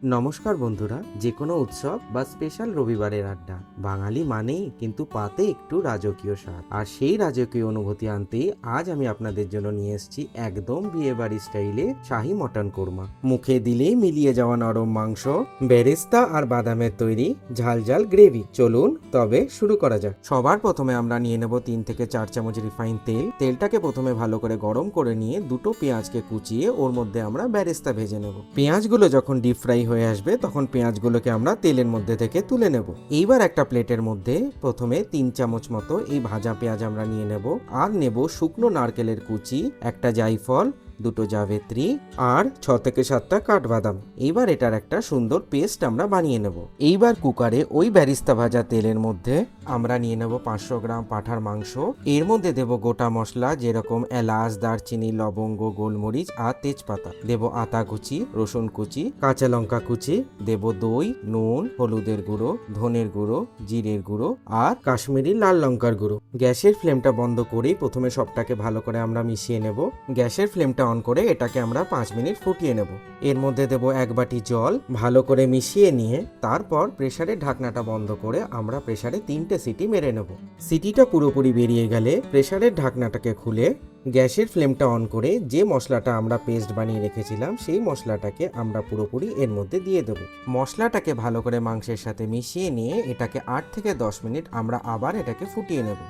নমস্কার বন্ধুরা, যে কোনো উৎসব বা স্পেশাল রবিবারের আড্ডা বাঙালি মানেই কিন্তু পাতে একটু রাজকীয় স্বাদ। আর সেই রাজকীয় অনুভূতি আনতেই আজ আমি আপনাদের জন্য নিয়ে এসেছি একদম বিয়ে বাড়ি স্টাইলে শাহী মটন কোরমা। মুখে দিলেই মিলিয়ে যাওয়া নরম মাংস, বেরেস্তা আর বাদামের তৈরি ঝাল ঝাল গ্রেভি। চলুন তবে শুরু করা যাক। সবার প্রথমে আমরা নিয়ে নেব 3 থেকে 4 চামচ রিফাইন তেল। তেলটাকে প্রথমে ভালো করে গরম করে নিয়ে দুটো পেঁয়াজকে কুচিয়ে ওর মধ্যে আমরা বেরেস্তা ভেজে নেব। পেঁয়াজগুলো যখন ডিপ ফ্রাই হয়ে আসবে তখন পেঁয়াজগুলোকে আমরা তেলের মধ্যে থেকে তুলে নেব। এইবার একটা প্লেটের মধ্যে প্রথমে 3 চামচ মতো এই ভাজা পেঁয়াজ আমরা নিয়ে নেব, আর নেব শুকনো নারকেলের কুচি, একটা জায়ফল, দুটো জাবেত্রী আর 6 থেকে 7টা কাঠবাদাম। এইবার এটার একটা সুন্দর পেস্ট আমরা বানিয়ে নেব। এইবার কুকারে ওই বেরেস্তা ভাজা তেলের মধ্যে আমরা নিয়ে নেব 500 গ্রাম পাঁঠার মাংস। এর মধ্যে দেব গোটা মশলা যেরকম এলাচ, দারচিনি, লবঙ্গ, গোলমরিচ আর তেজপাতা। দেব আদা কুচি, রসুন কুচি, কাঁচা লঙ্কা কুচি, দেব দই, নুন, হলুদের গুঁড়ো, ধনের গুঁড়ো, জিরের গুঁড়ো আর কাশ্মীরি লাল লঙ্কার গুঁড়ো। গ্যাসের ফ্লেমটা বন্ধ করেই প্রথমে সবটাকে ভালো করে আমরা মিশিয়ে নেব। গ্যাসের ফ্লেমটা অন করে এটাকে আমরা 5 মিনিট ফুটিয়ে নেব। এর মধ্যে দেব 1 বাটি জল, ভালো করে মিশিয়ে নিয়ে তারপর প্রেসারের ঢাকনাটা বন্ধ করে আমরা প্রেসারে 3টে সিটি মেরে নেব। সিটিটা পুরোপুরি বেরিয়ে গেলে প্রেসারের ঢাকনাটাকে খুলে গ্যাসের ফ্লেমটা অন করে যে মশলাটা আমরা পেস্ট বানিয়ে রেখেছিলাম সেই মশলাটাকে আমরা পুরোপুরি এর মধ্যে দিয়ে দেব। মশলাটাকে ভালো করে মাংসের সাথে মিশিয়ে নিয়ে এটাকে 8 থেকে 10 মিনিট আমরা আবার এটাকে ফুটিয়ে নেব।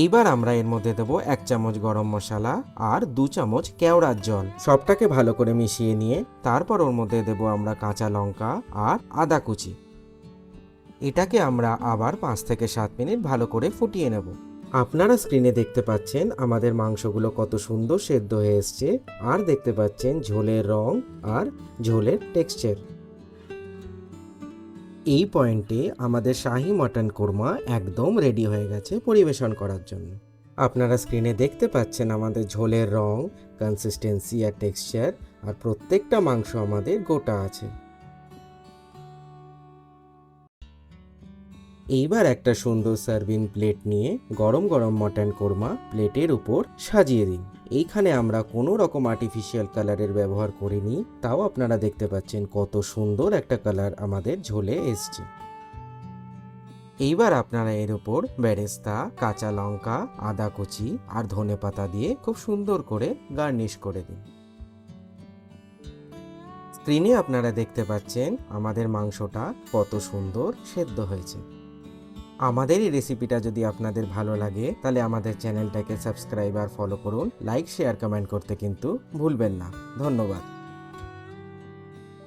এইবার আমরা এর মধ্যে দেব 1 চামচ গরম মশলা আর 2 চামচ কেওড়ার জল। সবটাকে ভালো করে মিশিয়ে নিয়ে তারপর ওর মধ্যে দেব আমরা কাঁচা লঙ্কা আর আদা কুচি। এটাকে আমরা আবার 5 থেকে 7 মিনিট ভালো করে ফুটিয়ে নেব। আপনারা স্ক্রিনে দেখতে পাচ্ছেন আমাদের মাংসগুলো কত সুন্দর সেদ্ধ হয়ে এসছে, আর দেখতে পাচ্ছেন ঝোলের রং আর ঝোলের টেক্সচার। এই পয়েন্টে আমাদের শাহী মটন কোরমা একদম রেডি হয়ে গেছে পরিবেশন করার জন্য। আপনারা স্ক্রিনে দেখতে পাচ্ছেন আমাদের ঝোলের রং, কনসিস্টেন্সি আর টেক্সচার, আর প্রত্যেকটা মাংস আমাদের গোটা আছে। এইবার একটা সুন্দর সার্ভিং প্লেট নিয়ে গরম গরম মটন কোরমা প্লেটের উপর সাজিয়ে দিন। এইখানে আমরা কোনো রকম আর্টিফিশিয়াল কালারের ব্যবহার করিনি, তাও আপনারা দেখতে পাচ্ছেন কত সুন্দর একটা কালার আমাদের ঝোলে এসছে। এইবার আপনারা এর উপর বেরেস্তা, কাঁচা লঙ্কা, আদা কুচি আর ধনেপাতা দিয়ে খুব সুন্দর করে গার্নিশ করে দিন। স্ক্রিনে আপনারা দেখতে পাচ্ছেন আমাদের মাংসটা কত সুন্দর সেদ্ধ হয়েছে। আমাদের এই রেসিপিটা যদি আপনাদের ভালো লাগে তাহলে আমাদের চ্যানেলটাকে সাবস্ক্রাইব আর ফলো করুন। লাইক, শেয়ার, কমেন্ট করতে কিন্তু ভুলবেন না। ধন্যবাদ।